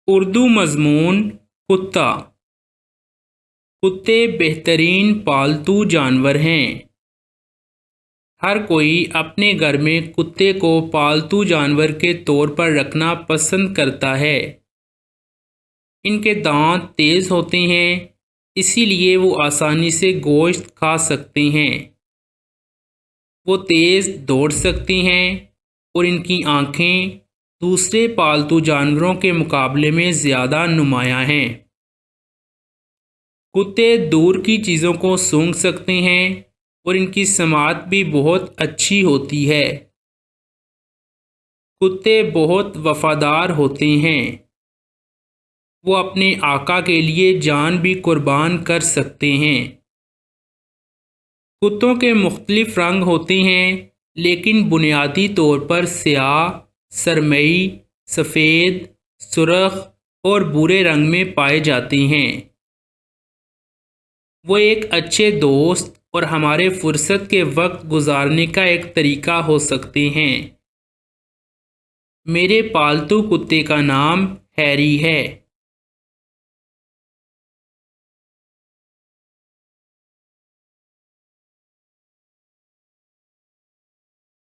اردو مضمون کتا۔ کتے بہترین پالتو جانور ہیں۔ ہر کوئی اپنے گھر میں کتے کو پالتو جانور کے طور پر رکھنا پسند کرتا ہے۔ ان کے دانت تیز ہوتے ہیں، اسی لیے وہ آسانی سے گوشت کھا سکتے ہیں۔ وہ تیز دوڑ سکتے ہیں اور ان کی آنکھیں دوسرے پالتو جانوروں کے مقابلے میں زیادہ نمایاں ہیں۔ کتے دور کی چیزوں کو سونگھ سکتے ہیں اور ان کی سماعت بھی بہت اچھی ہوتی ہے۔ کتے بہت وفادار ہوتے ہیں۔ وہ اپنے آقا کے لیے جان بھی قربان کر سکتے ہیں۔ کتوں کے مختلف رنگ ہوتے ہیں، لیکن بنیادی طور پر سیاہ، سرمئی، سفید، سرخ اور بھورے رنگ میں پائے جاتے ہیں۔ وہ ایک اچھے دوست اور ہمارے فرصت کے وقت گزارنے کا ایک طریقہ ہو سکتے ہیں۔ میرے پالتو کتے کا نام ہیری ہے۔